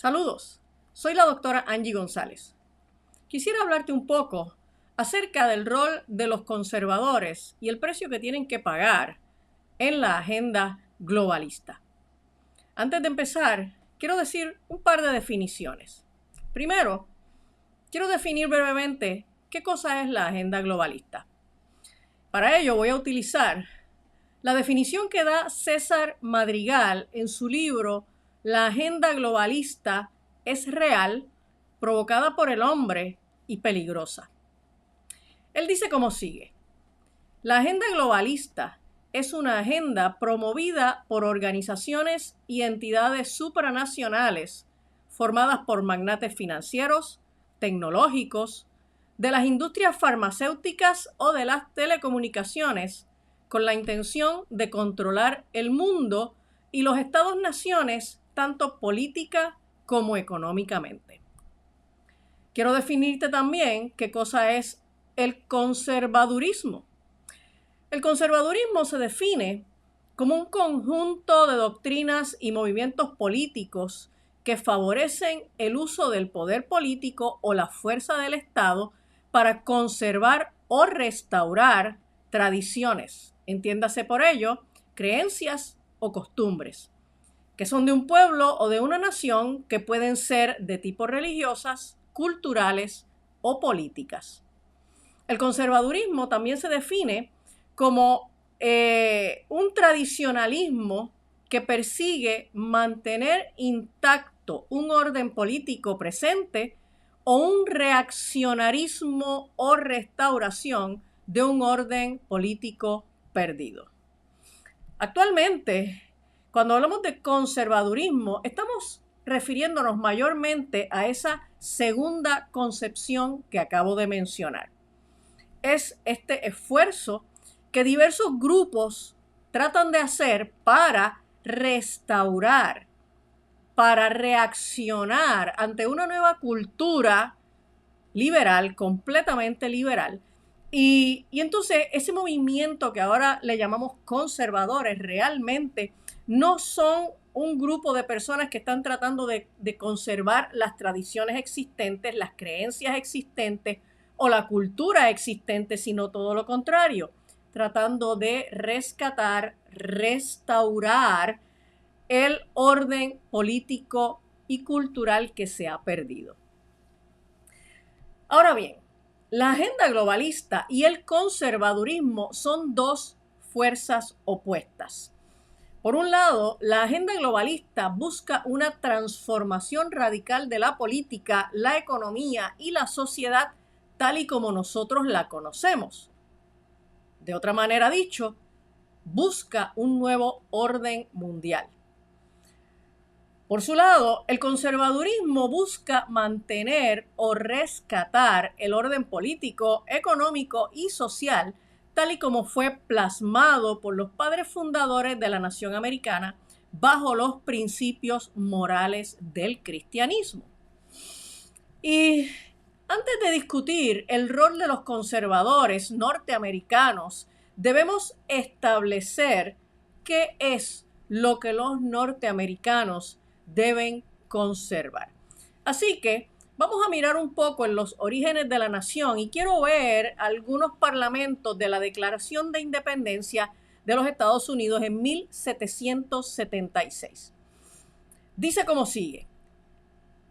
Saludos, soy la doctora Angie González. Quisiera hablarte un poco acerca del rol de los conservadores y el precio que tienen que pagar en la agenda globalista. Antes de empezar, quiero decir un par de definiciones. Primero, quiero definir brevemente qué cosa es la agenda globalista. Para ello voy a utilizar la definición que da César Madrigal en su libro La agenda globalista es real, provocada por el hombre y peligrosa. Él dice como sigue: la agenda globalista es una agenda promovida por organizaciones y entidades supranacionales formadas por magnates financieros, tecnológicos, de las industrias farmacéuticas o de las telecomunicaciones, con la intención de controlar el mundo y los estados-naciones, tanto política como económicamente. Quiero definirte también qué cosa es el conservadurismo. El conservadurismo se define como un conjunto de doctrinas y movimientos políticos que favorecen el uso del poder político o la fuerza del Estado para conservar o restaurar tradiciones, entiéndase por ello, creencias o costumbres, que son de un pueblo o de una nación, que pueden ser de tipo religiosas, culturales o políticas. El conservadurismo también se define como un tradicionalismo que persigue mantener intacto un orden político presente o un reaccionarismo o restauración de un orden político perdido. Actualmente, cuando hablamos de conservadurismo, estamos refiriéndonos mayormente a esa segunda concepción que acabo de mencionar. Es este esfuerzo que diversos grupos tratan de hacer para restaurar, para reaccionar ante una nueva cultura liberal, completamente liberal. Y entonces ese movimiento que ahora le llamamos conservadores realmente no son un grupo de personas que están tratando de conservar las tradiciones existentes, las creencias existentes o la cultura existente, sino todo lo contrario, tratando de rescatar, restaurar el orden político y cultural que se ha perdido. Ahora bien, la agenda globalista y el conservadurismo son dos fuerzas opuestas. Por un lado, la agenda globalista busca una transformación radical de la política, la economía y la sociedad tal y como nosotros la conocemos. De otra manera dicho, busca un nuevo orden mundial. Por su lado, el conservadurismo busca mantener o rescatar el orden político, económico y social, tal y como fue plasmado por los padres fundadores de la nación americana bajo los principios morales del cristianismo. Y antes de discutir el rol de los conservadores norteamericanos, debemos establecer qué es lo que los norteamericanos deben conservar. Así que vamos a mirar un poco en los orígenes de la nación y quiero ver algunos parlamentos de la Declaración de Independencia de los Estados Unidos en 1776. Dice como sigue: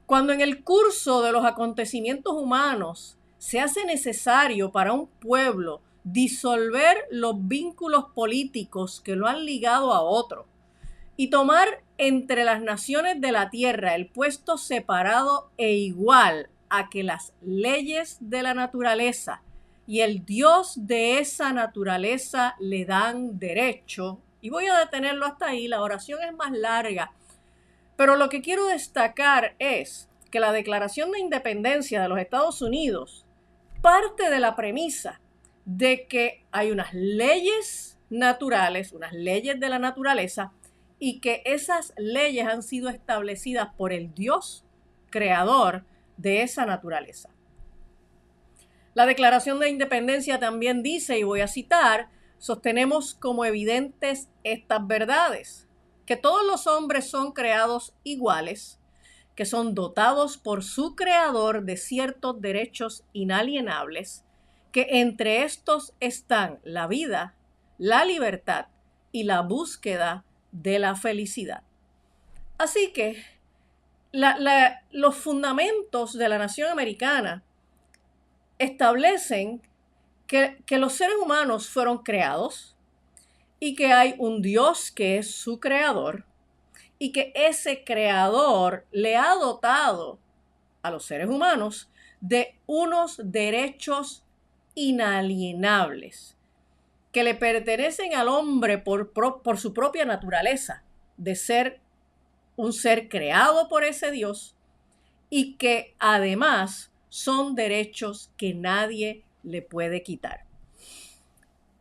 cuando en el curso de los acontecimientos humanos se hace necesario para un pueblo disolver los vínculos políticos que lo han ligado a otro y tomar entre las naciones de la tierra el puesto separado e igual a que las leyes de la naturaleza y el Dios de esa naturaleza le dan derecho. Y voy a detenerlo hasta ahí, la oración es más larga, pero lo que quiero destacar es que la Declaración de Independencia de los Estados Unidos parte de la premisa de que hay unas leyes naturales, unas leyes de la naturaleza, y que esas leyes han sido establecidas por el Dios creador de esa naturaleza. La Declaración de Independencia también dice, y voy a citar: sostenemos como evidentes estas verdades, que todos los hombres son creados iguales, que son dotados por su creador de ciertos derechos inalienables, que entre estos están la vida, la libertad y la búsqueda de la felicidad. Así que los fundamentos de la nación americana establecen que los seres humanos fueron creados y que hay un Dios que es su creador y que ese creador le ha dotado a los seres humanos de unos derechos inalienables que le pertenecen al hombre por su propia naturaleza de ser un ser creado por ese Dios y que además son derechos que nadie le puede quitar.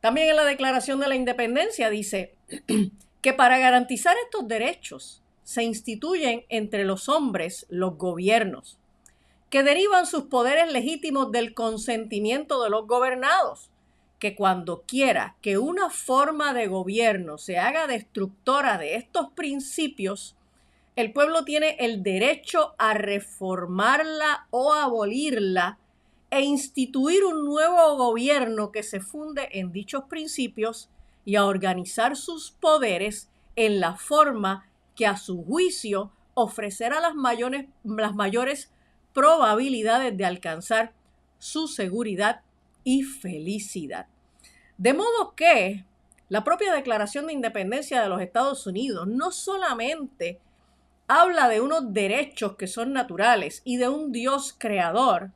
También en la Declaración de la Independencia dice que para garantizar estos derechos se instituyen entre los hombres los gobiernos, que derivan sus poderes legítimos del consentimiento de los gobernados, que cuando quiera que una forma de gobierno se haga destructora de estos principios, el pueblo tiene el derecho a reformarla o abolirla e instituir un nuevo gobierno que se funde en dichos principios y a organizar sus poderes en la forma que a su juicio ofrecerá las mayores probabilidades de alcanzar su seguridad y felicidad. De modo que la propia Declaración de Independencia de los Estados Unidos no solamente habla de unos derechos que son naturales y de un Dios creador.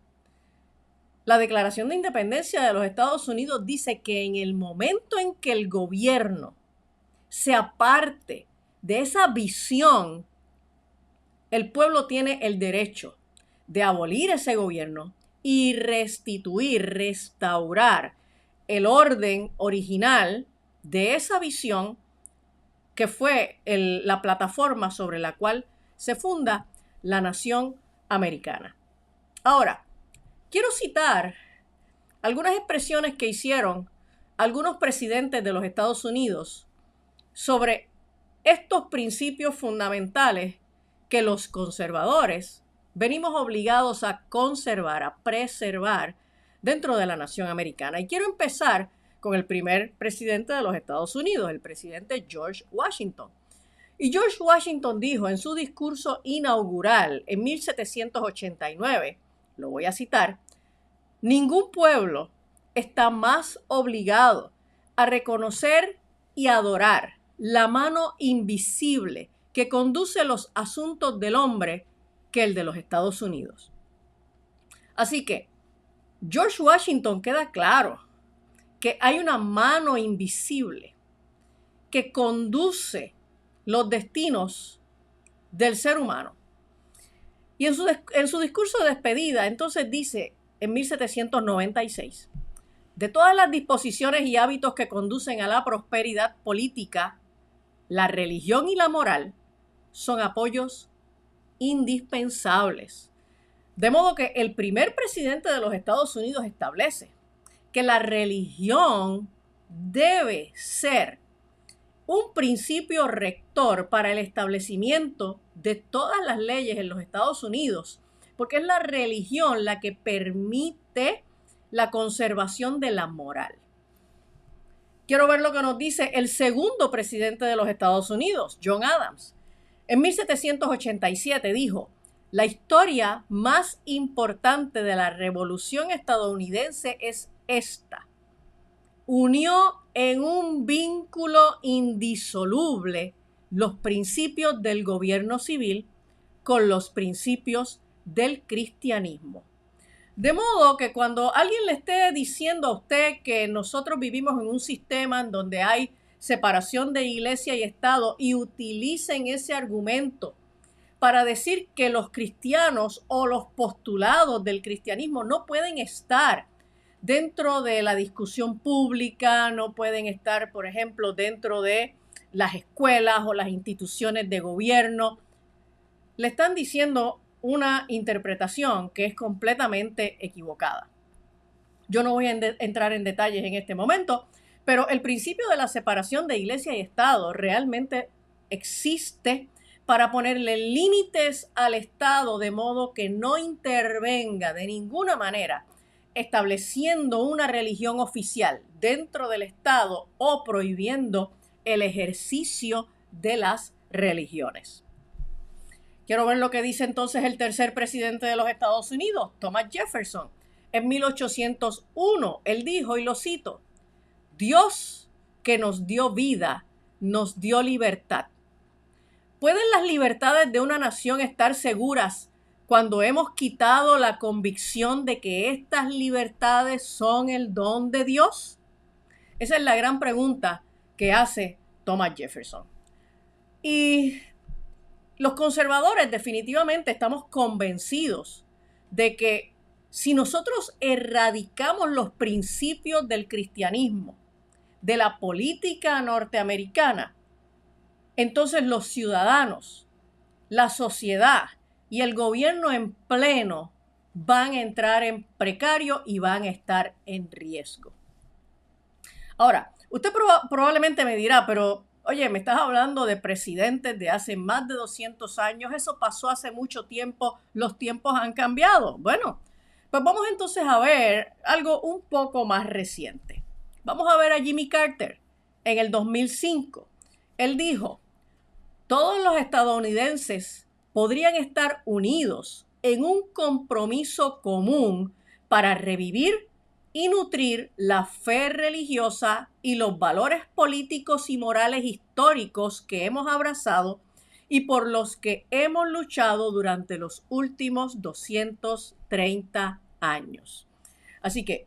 La Declaración de Independencia de los Estados Unidos dice que en el momento en que el gobierno se aparte de esa visión, el pueblo tiene el derecho de abolir ese gobierno y restaurar el orden original de esa visión que fue la plataforma sobre la cual se funda la nación americana. Ahora, quiero citar algunas expresiones que hicieron algunos presidentes de los Estados Unidos sobre estos principios fundamentales que los conservadores venimos obligados a conservar, a preservar dentro de la nación americana. Y quiero empezar con el primer presidente de los Estados Unidos, el presidente George Washington. Y George Washington dijo en su discurso inaugural en 1789, lo voy a citar: ningún pueblo está más obligado a reconocer y adorar la mano invisible que conduce los asuntos del hombre que el de los Estados Unidos. Así que George Washington queda claro que hay una mano invisible que conduce los destinos del ser humano. Y en su discurso de despedida, entonces dice, en 1796, de todas las disposiciones y hábitos que conducen a la prosperidad política, la religión y la moral son apoyos indispensables. De modo que el primer presidente de los Estados Unidos establece que la religión debe ser un principio rector para el establecimiento de todas las leyes en los Estados Unidos, porque es la religión la que permite la conservación de la moral. Quiero ver lo que nos dice el segundo presidente de los Estados Unidos, John Adams. En 1787 dijo: la historia más importante de la Revolución estadounidense es esta. Unió en un vínculo indisoluble los principios del gobierno civil con los principios del cristianismo. De modo que cuando alguien le esté diciendo a usted que nosotros vivimos en un sistema en donde hay separación de iglesia y Estado y utilicen ese argumento para decir que los cristianos o los postulados del cristianismo no pueden estar dentro de la discusión pública, no pueden estar, por ejemplo, dentro de las escuelas o las instituciones de gobierno, le están diciendo una interpretación que es completamente equivocada. Yo no voy a entrar en detalles en este momento, pero el principio de la separación de iglesia y Estado realmente existe para ponerle límites al Estado de modo que no intervenga de ninguna manera, estableciendo una religión oficial dentro del Estado o prohibiendo el ejercicio de las religiones. Quiero ver lo que dice entonces el tercer presidente de los Estados Unidos, Thomas Jefferson. En 1801, él dijo, y lo cito, Dios que nos dio vida, nos dio libertad. ¿Pueden las libertades de una nación estar seguras cuando hemos quitado la convicción de que estas libertades son el don de Dios? Esa es la gran pregunta que hace Thomas Jefferson. Y los conservadores definitivamente estamos convencidos de que si nosotros erradicamos los principios del cristianismo, de la política norteamericana, entonces los ciudadanos, la sociedad y el gobierno en pleno van a entrar en precario y van a estar en riesgo. Ahora, usted probablemente me dirá, pero oye, me estás hablando de presidentes de hace más de 200 años, eso pasó hace mucho tiempo, los tiempos han cambiado. Bueno, pues vamos entonces a ver algo un poco más reciente. Vamos a ver a Jimmy Carter en el 2005. Él dijo, todos los estadounidenses podrían estar unidos en un compromiso común para revivir y nutrir la fe religiosa y los valores políticos y morales históricos que hemos abrazado y por los que hemos luchado durante los últimos 230 años. Así que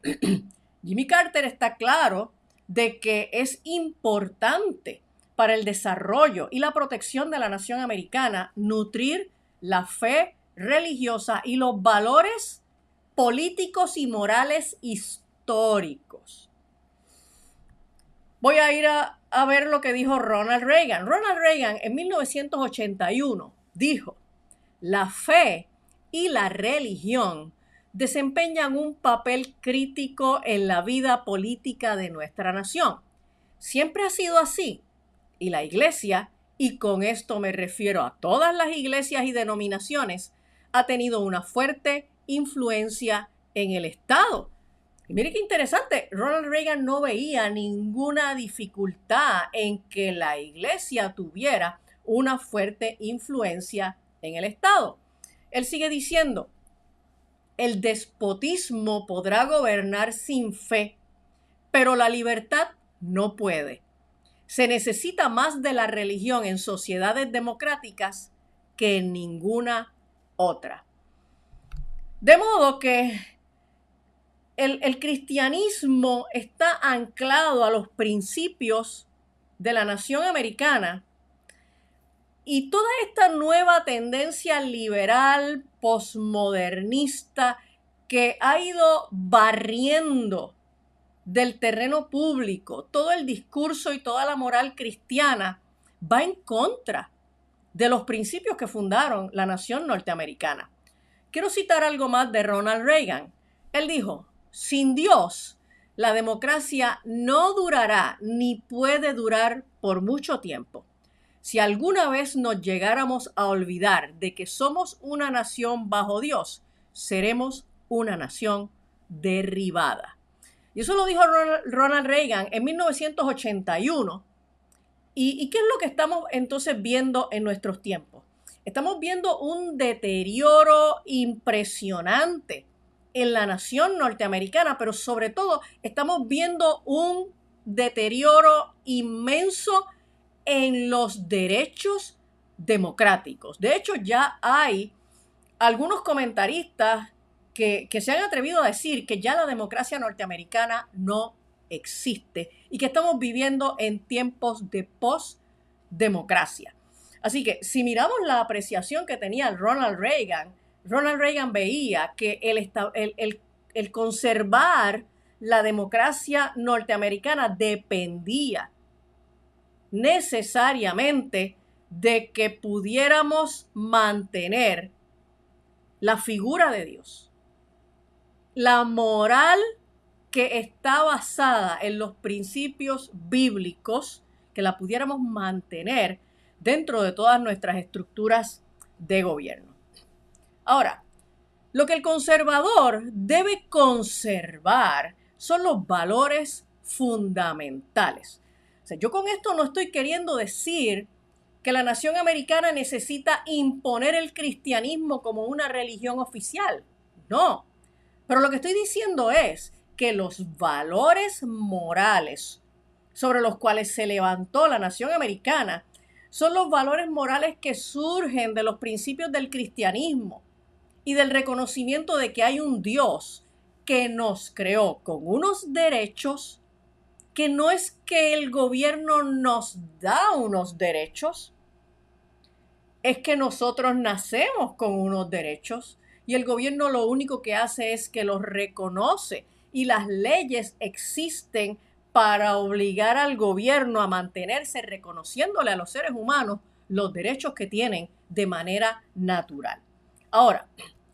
Jimmy Carter está claro de que es importante para el desarrollo y la protección de la nación americana nutrir la fe religiosa y los valores políticos y morales históricos. Voy a ir a ver lo que dijo Ronald Reagan. Ronald Reagan en 1981 dijo, la fe y la religión desempeñan un papel crítico en la vida política de nuestra nación. Siempre ha sido así. Y la iglesia, y con esto me refiero a todas las iglesias y denominaciones, ha tenido una fuerte influencia en el Estado. Y mire qué interesante, Ronald Reagan no veía ninguna dificultad en que la iglesia tuviera una fuerte influencia en el Estado. Él sigue diciendo, el despotismo podrá gobernar sin fe, pero la libertad no puede. Se necesita más de la religión en sociedades democráticas que en ninguna otra. De modo que el cristianismo está anclado a los principios de la nación americana y toda esta nueva tendencia liberal, posmodernista, que ha ido barriendo del terreno público todo el discurso y toda la moral cristiana, va en contra de los principios que fundaron la nación norteamericana. Quiero citar algo más de Ronald Reagan. Él dijo, sin Dios, la democracia no durará ni puede durar por mucho tiempo. Si alguna vez nos llegáramos a olvidar de que somos una nación bajo Dios, seremos una nación derribada. Y eso lo dijo Ronald Reagan en 1981. ¿Y qué es lo que estamos entonces viendo en nuestros tiempos? Estamos viendo un deterioro impresionante en la nación norteamericana, pero sobre todo estamos viendo un deterioro inmenso en los derechos democráticos. De hecho, ya hay algunos comentaristas que se han atrevido a decir que ya la democracia norteamericana no existe y que estamos viviendo en tiempos de postdemocracia. Así que si miramos la apreciación que tenía Ronald Reagan veía que el conservar la democracia norteamericana dependía necesariamente de que pudiéramos mantener la figura de Dios, la moral que está basada en los principios bíblicos, que la pudiéramos mantener dentro de todas nuestras estructuras de gobierno. Ahora, lo que el conservador debe conservar son los valores fundamentales. O sea, yo con esto no estoy queriendo decir que la nación americana necesita imponer el cristianismo como una religión oficial. No. Pero lo que estoy diciendo es que los valores morales sobre los cuales se levantó la nación americana son los valores morales que surgen de los principios del cristianismo y del reconocimiento de que hay un Dios que nos creó con unos derechos que no es que el gobierno nos da unos derechos, es que nosotros nacemos con unos derechos y el gobierno lo único que hace es que los reconoce y las leyes existen para obligar al gobierno a mantenerse reconociéndole a los seres humanos los derechos que tienen de manera natural. Ahora,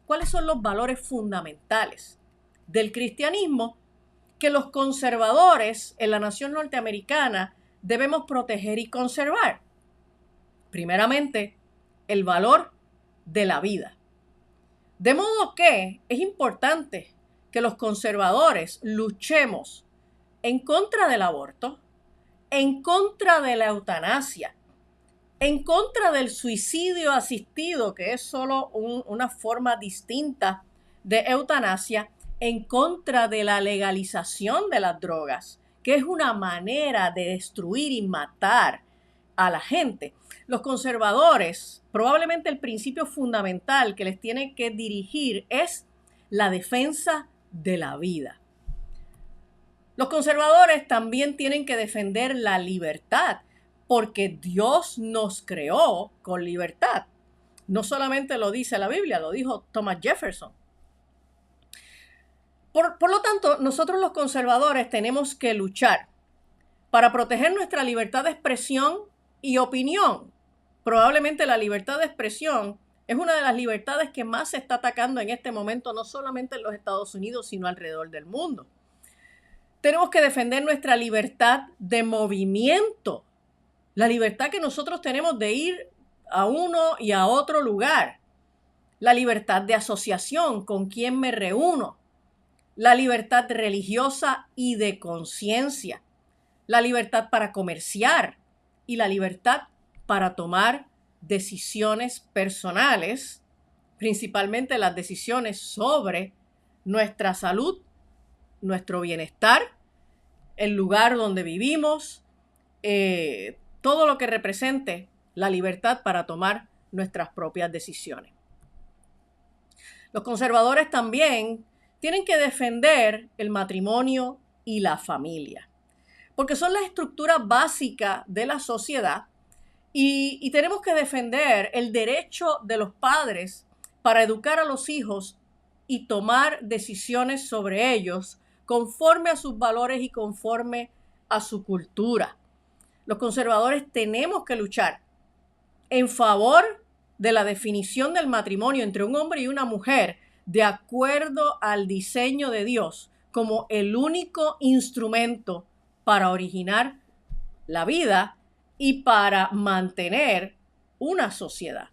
¿cuáles son los valores fundamentales del cristianismo que los conservadores en la nación norteamericana debemos proteger y conservar? Primeramente, el valor de la vida. De modo que es importante que los conservadores luchemos en contra del aborto, en contra de la eutanasia, en contra del suicidio asistido, que es solo una forma distinta de eutanasia, en contra de la legalización de las drogas, que es una manera de destruir y matar a la gente. Los conservadores, probablemente el principio fundamental que les tiene que dirigir es la defensa de la vida. Los conservadores también tienen que defender la libertad, porque Dios nos creó con libertad. No solamente lo dice la Biblia, lo dijo Thomas Jefferson. Por lo tanto, nosotros los conservadores tenemos que luchar para proteger nuestra libertad de expresión y opinión. Probablemente la libertad de expresión es una de las libertades que más se está atacando en este momento, no solamente en los Estados Unidos, sino alrededor del mundo. Tenemos que defender nuestra libertad de movimiento, la libertad que nosotros tenemos de ir a uno y a otro lugar, la libertad de asociación, con quién me reúno, la libertad religiosa y de conciencia, la libertad para comerciar y la libertad para tomar decisiones personales, principalmente las decisiones sobre nuestra salud, nuestro bienestar, el lugar donde vivimos, todo lo que represente la libertad para tomar nuestras propias decisiones. Los conservadores también tienen que defender el matrimonio y la familia, porque son las estructuras básicas de la sociedad y tenemos que defender el derecho de los padres para educar a los hijos y tomar decisiones sobre ellos conforme a sus valores y conforme a su cultura. Los conservadores tenemos que luchar en favor de la definición del matrimonio entre un hombre y una mujer de acuerdo al diseño de Dios como el único instrumento para originar la vida y para mantener una sociedad.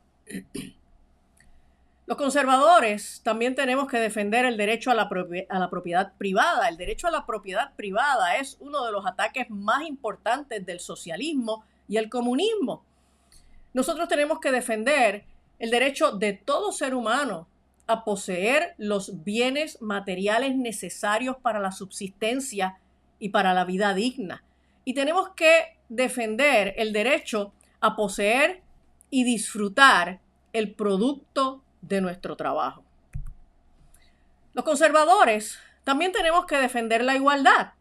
Los conservadores también tenemos que defender el derecho a la propiedad privada. El derecho a la propiedad privada es uno de los ataques más importantes del socialismo y el comunismo. Nosotros tenemos que defender el derecho de todo ser humano a poseer los bienes materiales necesarios para la subsistencia y para la vida digna. Y tenemos que defender el derecho a poseer y disfrutar el producto de nuestro trabajo. Los conservadores también tenemos que defender la igualdad.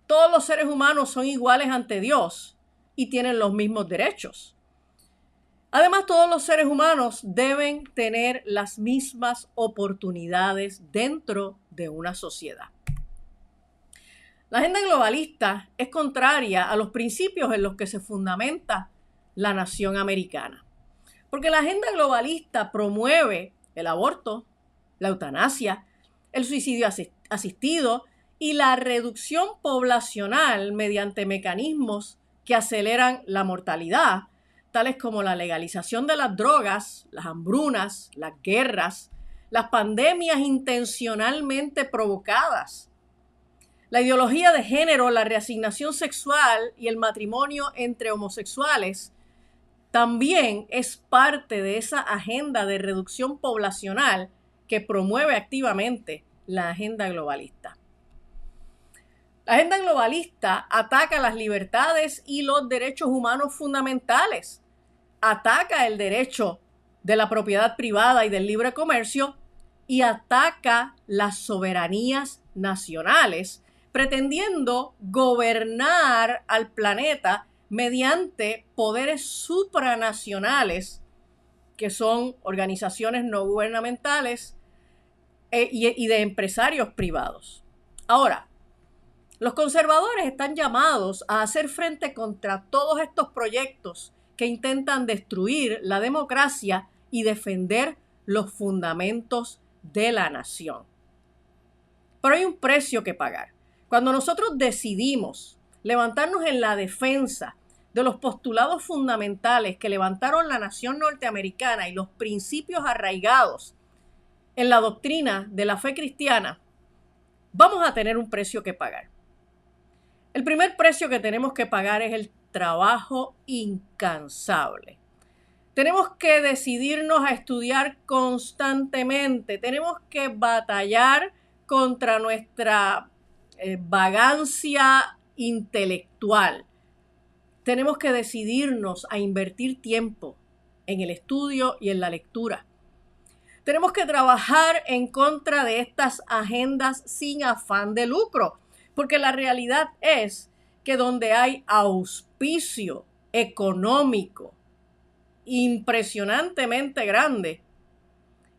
Todos los seres humanos son iguales ante Dios y tienen los mismos derechos. Además, todos los seres humanos deben tener las mismas oportunidades dentro de una sociedad. La agenda globalista es contraria a los principios en los que se fundamenta la nación americana. Porque la agenda globalista promueve el aborto, la eutanasia, el suicidio asistido y la reducción poblacional mediante mecanismos que aceleran la mortalidad, tales como la legalización de las drogas, las hambrunas, las guerras, las pandemias intencionalmente provocadas, la ideología de género, la reasignación sexual y el matrimonio entre homosexuales, también es parte de esa agenda de reducción poblacional que promueve activamente la agenda globalista. La agenda globalista ataca las libertades y los derechos humanos fundamentales, ataca el derecho de la propiedad privada y del libre comercio y ataca las soberanías nacionales, pretendiendo gobernar al planeta mediante poderes supranacionales, que son organizaciones no gubernamentales y de empresarios privados. Ahora, los conservadores están llamados a hacer frente contra todos estos proyectos que intentan destruir la democracia y defender los fundamentos de la nación. Pero hay un precio que pagar. Cuando nosotros decidimos levantarnos en la defensa de los postulados fundamentales que levantaron la nación norteamericana y los principios arraigados en la doctrina de la fe cristiana, vamos a tener un precio que pagar. El primer precio que tenemos que pagar es el trabajo incansable. Tenemos que decidirnos a estudiar constantemente. Tenemos que batallar contra nuestra vagancia intelectual. Tenemos que decidirnos a invertir tiempo en el estudio y en la lectura. Tenemos que trabajar en contra de estas agendas sin afán de lucro, porque la realidad es que donde hay auspicio económico impresionantemente grande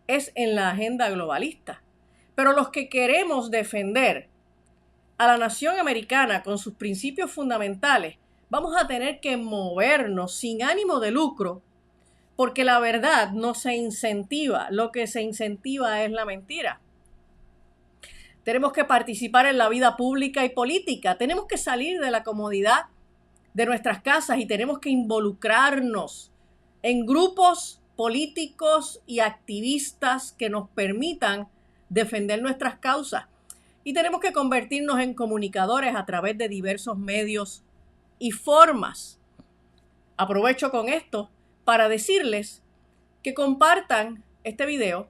es en la agenda globalista. Pero los que queremos defender a la nación americana con sus principios fundamentales, vamos a tener que movernos sin ánimo de lucro, porque la verdad no se incentiva, lo que se incentiva es la mentira. Tenemos que participar en la vida pública y política, tenemos que salir de la comodidad de nuestras casas y tenemos que involucrarnos en grupos políticos y activistas que nos permitan defender nuestras causas. Y tenemos que convertirnos en comunicadores a través de diversos medios y formas. Aprovecho con esto para decirles que compartan este video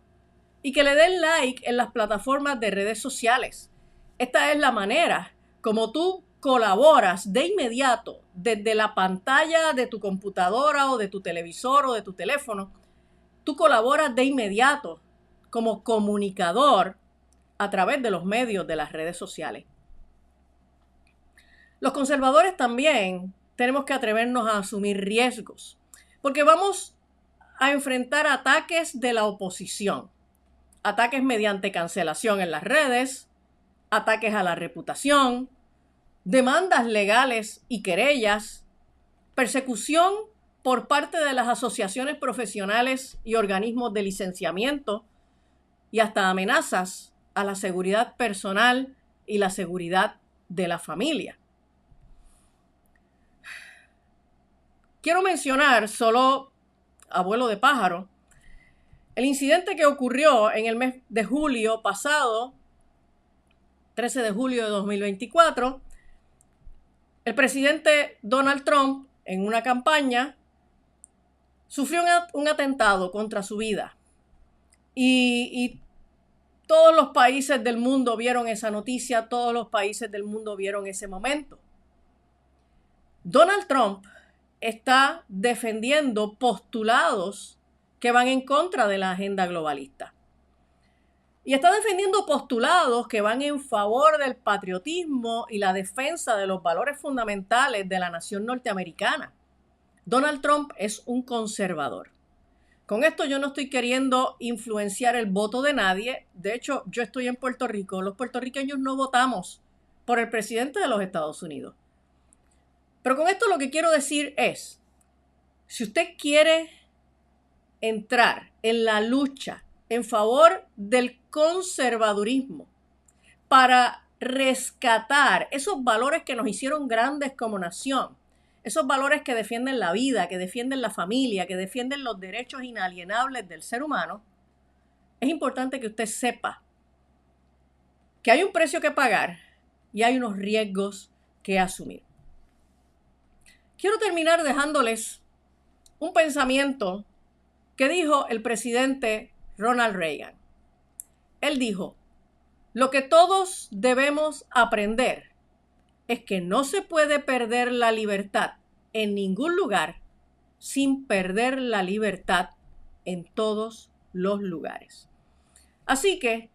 y que le den like en las plataformas de redes sociales. Esta es la manera como tú colaboras de inmediato desde la pantalla de tu computadora o de tu televisor o de tu teléfono. Tú colaboras de inmediato como comunicador a través de los medios de las redes sociales. Los conservadores también tenemos que atrevernos a asumir riesgos, porque vamos a enfrentar ataques de la oposición, ataques mediante cancelación en las redes, ataques a la reputación, demandas legales y querellas, persecución por parte de las asociaciones profesionales y organismos de licenciamiento y hasta amenazas a la seguridad personal y la seguridad de la familia. Quiero mencionar, solo a vuelo de pájaro, el incidente que ocurrió en el mes de julio pasado, 13 de julio de 2024. El presidente Donald Trump, en una campaña, sufrió un atentado contra su vida. Y todos los países del mundo vieron esa noticia, todos los países del mundo vieron ese momento. Donald Trump está defendiendo postulados que van en contra de la agenda globalista. Y está defendiendo postulados que van en favor del patriotismo y la defensa de los valores fundamentales de la nación norteamericana. Donald Trump es un conservador. Con esto yo no estoy queriendo influenciar el voto de nadie. De hecho, yo estoy en Puerto Rico. Los puertorriqueños no votamos por el presidente de los Estados Unidos. Pero con esto lo que quiero decir es, si usted quiere entrar en la lucha en favor del conservadurismo para rescatar esos valores que nos hicieron grandes como nación, esos valores que defienden la vida, que defienden la familia, que defienden los derechos inalienables del ser humano, es importante que usted sepa que hay un precio que pagar y hay unos riesgos que asumir. Quiero terminar dejándoles un pensamiento que dijo el presidente Ronald Reagan. Él dijo: lo que todos debemos aprender es que no se puede perder la libertad en ningún lugar sin perder la libertad en todos los lugares. Así que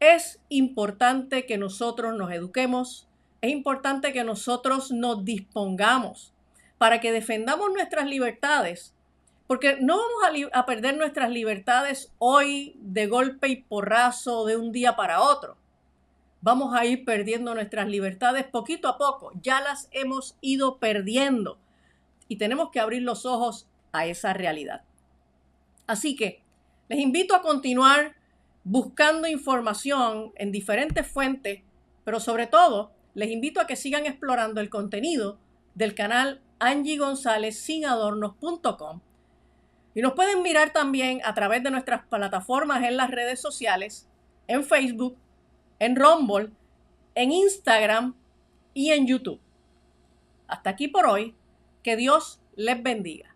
es importante que nosotros nos eduquemos, es importante que nosotros nos dispongamos para que defendamos nuestras libertades, porque no vamos a perder nuestras libertades hoy de golpe y porrazo de un día para otro. Vamos a ir perdiendo nuestras libertades poquito a poco. Ya las hemos ido perdiendo y tenemos que abrir los ojos a esa realidad. Así que les invito a continuar buscando información en diferentes fuentes, pero sobre todo les invito a que sigan explorando el contenido del canal angiegonzalezsinadornos.com, y nos pueden mirar también a través de nuestras plataformas en las redes sociales, en Facebook, en Rumble, en Instagram y en YouTube. Hasta aquí por hoy. Que Dios les bendiga.